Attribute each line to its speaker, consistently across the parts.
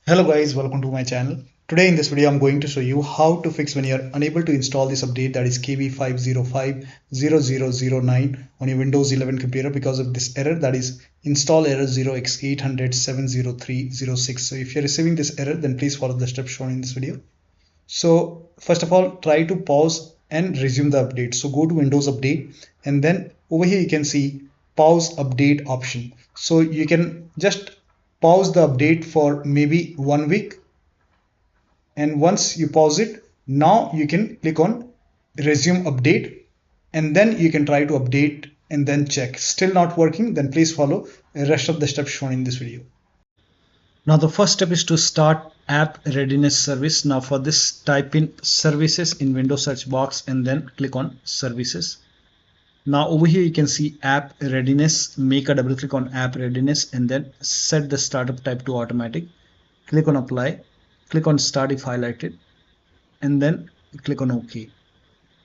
Speaker 1: Hello guys, welcome to my channel. Today in this video I'm going to show you how to fix when you're unable to install this update, that is KB5050009 on your Windows 11 computer because of this error, that is install error 0x80070306. So if you're receiving this error, then please follow the steps shown in this video. So first of all, try to pause and resume the update. So go to Windows Update, and then over here you can see pause update option. So you can just pause the update for maybe 1 week, and once you pause it, now you can click on resume update, and then you can try to update and then check. Still not working, then please follow the rest of the steps shown in this video. Now the first step is to start app readiness service. Now for this, type in services in Windows search box and then click on services. Now over here you can see app readiness. Make a double click on app readiness and then set the startup type to automatic. Click on apply, click on start if highlighted, and then click on OK.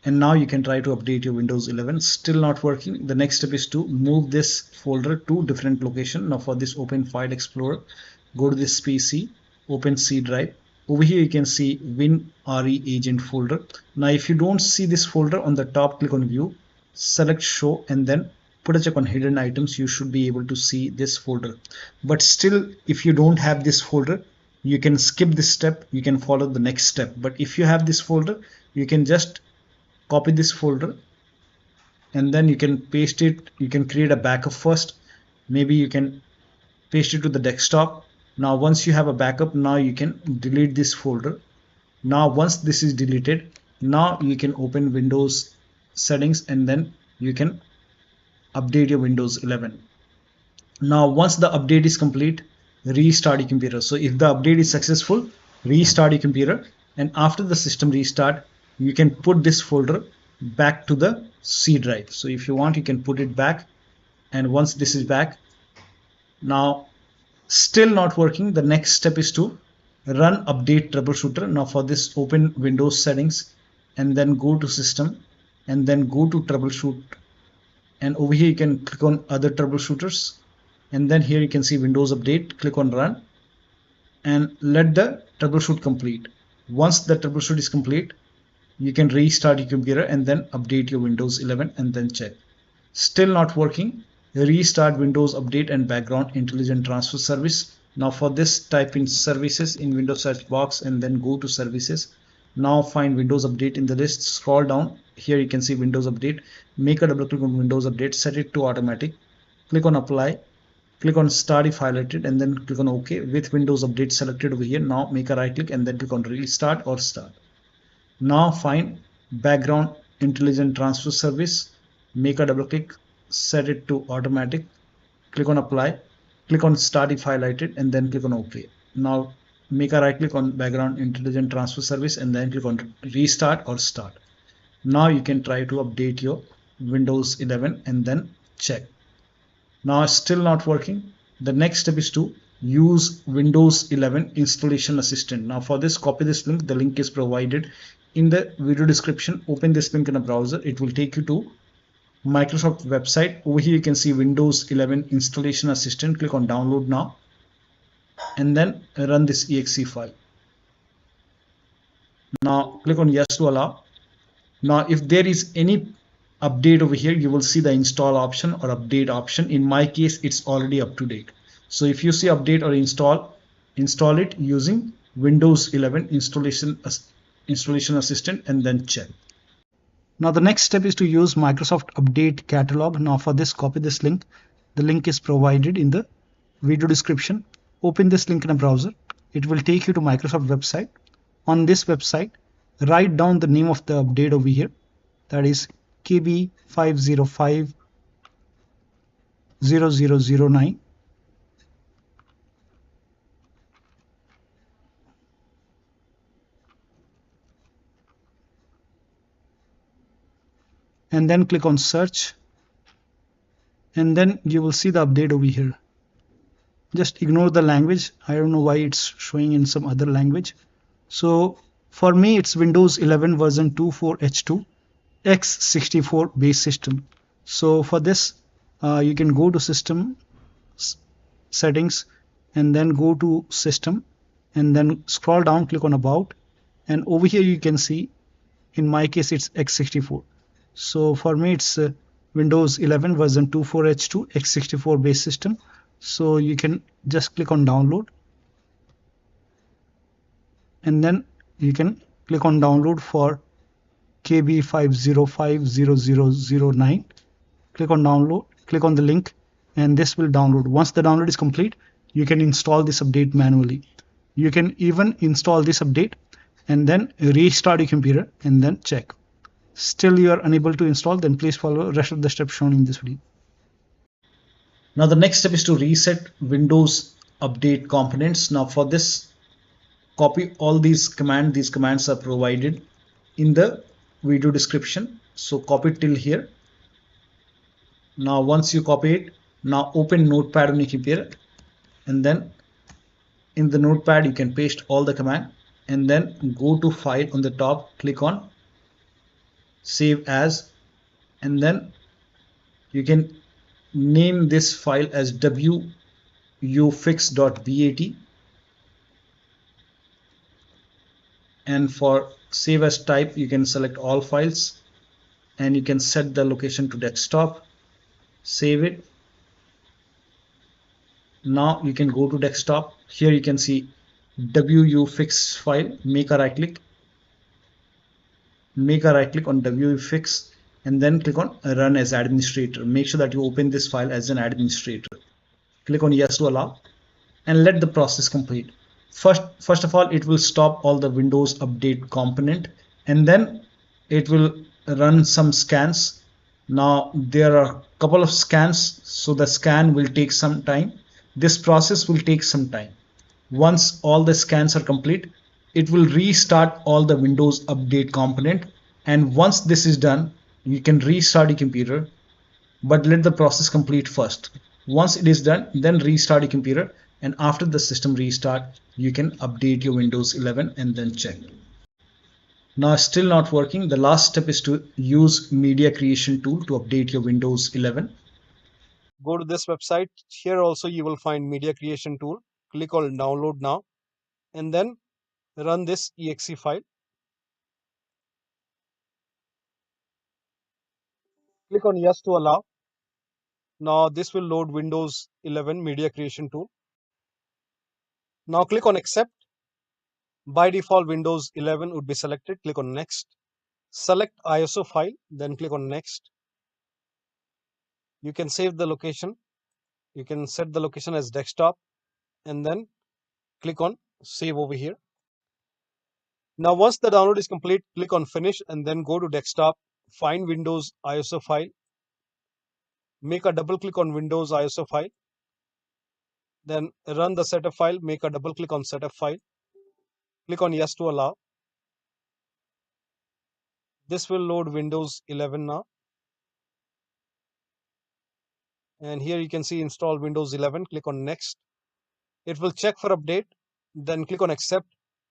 Speaker 1: And now you can try to update your Windows 11. Still not working. The next step is to move this folder to different location. Now for this, open File Explorer, go to this PC, open C drive. Over here you can see WinREAgent folder. Now if you don't see this folder on the top, click on view, select show, and then put a check on hidden items. You should be able to see this folder. But still, if you don't have this folder, you can skip this step, you can follow the next step. But if you have this folder, you can just copy this folder and then you can paste it. You can create a backup first. Maybe you can paste it to the desktop. Now once you have a backup, now you can delete this folder. Now once this is deleted, now you can open Windows settings and then you can update your Windows 11. Now once the update is complete, restart your computer. So if the update is successful, restart your computer, and after the system restart, you can put this folder back to the C drive. So if you want, you can put it back, and once this is back, now still not working, the next step is to run update troubleshooter. Now for this, open Windows settings and then go to system and then go to troubleshoot, and over here you can click on other troubleshooters, and then here you can see Windows update. Click on run and let the troubleshoot complete. Once the troubleshoot is complete, you can restart your computer and then update your Windows 11 and then check. Still not working, restart Windows update and background intelligent transfer service. Now for this, type in services in Windows search box and then go to services. Now find Windows update in the list, scroll down, here you can see Windows update. Make a double click on Windows update, set it to automatic, click on apply, click on start if highlighted, and then click on OK. With Windows update selected over here, now make a right click and then click on restart or start. Now find background intelligent transfer service, make a double click, set it to automatic, click on apply, click on start if highlighted, and then click on OK. Now make a right click on background intelligent transfer service and then click on restart or start. Now you can try to update your Windows 11 and then check. Now still not working. The next step is to use Windows 11 installation assistant. Now for this, copy this link. The link is provided in the video description. Open this link in a browser. It will take you to Microsoft website. Over here you can see Windows 11 installation assistant. Click on download now and then run this exe file. Now click on yes to allow. Now if there is any update over here, you will see the install option or update option. In my case, it's already up to date. So if you see update or install it using Windows 11 installation assistant and then check. Now the next step is to use Microsoft Update Catalog. Now for this, copy this link. The link is provided in the video description. Open this link in a browser. It will take you to Microsoft website. On this website, write down the name of the update over here. That is KB5050009. And then click on search, and then you will see the update over here. Just ignore the language. I don't know why it's showing in some other language. So for me, it's Windows 11 version 24H2 x64 base system. So for this, you can go to system settings and then go to system and then scroll down, click on About, and over here you can see, in my case it's x64. So for me it's Windows 11 version 24H2 x64 base system. So you can just click on download, and then you can click on download for KB5050009. Click on download, click on the link, and this will download. Once the download is complete, you can install this update manually. You can even install this update and then restart your computer and then check. Still you are unable to install, then please follow the rest of the steps shown in this video. Now the next step is to reset Windows update components. Now for this, copy all these commands. These commands are provided in the video description. So copy it till here. Now once you copy it, now open Notepad on your computer, and then in the Notepad you can paste all the command, and then go to File on the top, click on Save As, and then you can name this file as wuauserv.bat, and for save as type you can select all files, and you can set the location to desktop. Save it. Now you can go to desktop. Here you can see wuaufix file. Make a right click on wuaufix, and then click on Run as administrator. Make sure that you open this file as an administrator. Click on Yes to allow, and let the process complete. First of all, it will stop all the Windows update component, and then it will run some scans. Now there are a couple of scans, so the scan will take some time. This process will take some time. Once all the scans are complete, it will restart all the Windows update component, and once this is done, you can restart your computer, but let the process complete first. Once it is done, then restart your computer, and after the system restart, you can update your Windows 11 and then check. Now still not working. The last step is to use media creation tool to update your Windows 11.
Speaker 2: Go to this website. Here also you will find media creation tool. Click on download now, and then run this exe file. Click on Yes to allow. Now this will load Windows 11 media creation tool. Now click on accept. By default Windows 11 would be selected. Click on next. Select ISO file, then click on next. You can save the location. You can set the location as desktop, and then click on save over here. Now once the download is complete, click on finish, and then go to desktop, find Windows ISO file, make a double click on Windows ISO file, then run the setup file, make a double click on setup file, click on Yes to allow. This will load Windows 11 now, and here you can see install Windows 11. Click on next. It will check for update, then click on accept.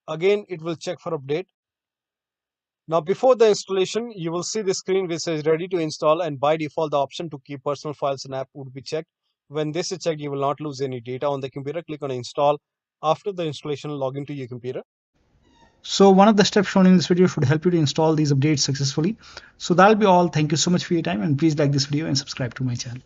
Speaker 2: Again it will check for update. Now before the installation, you will see the screen which says ready to install, and by default the option to keep personal files and app would be checked. When this is checked, you will not lose any data on the computer. Click on install. After the installation, log into your computer.
Speaker 1: So one of the steps shown in this video should help you to install these updates successfully. So that'll be all. Thank you so much for your time, and please like this video and subscribe to my channel.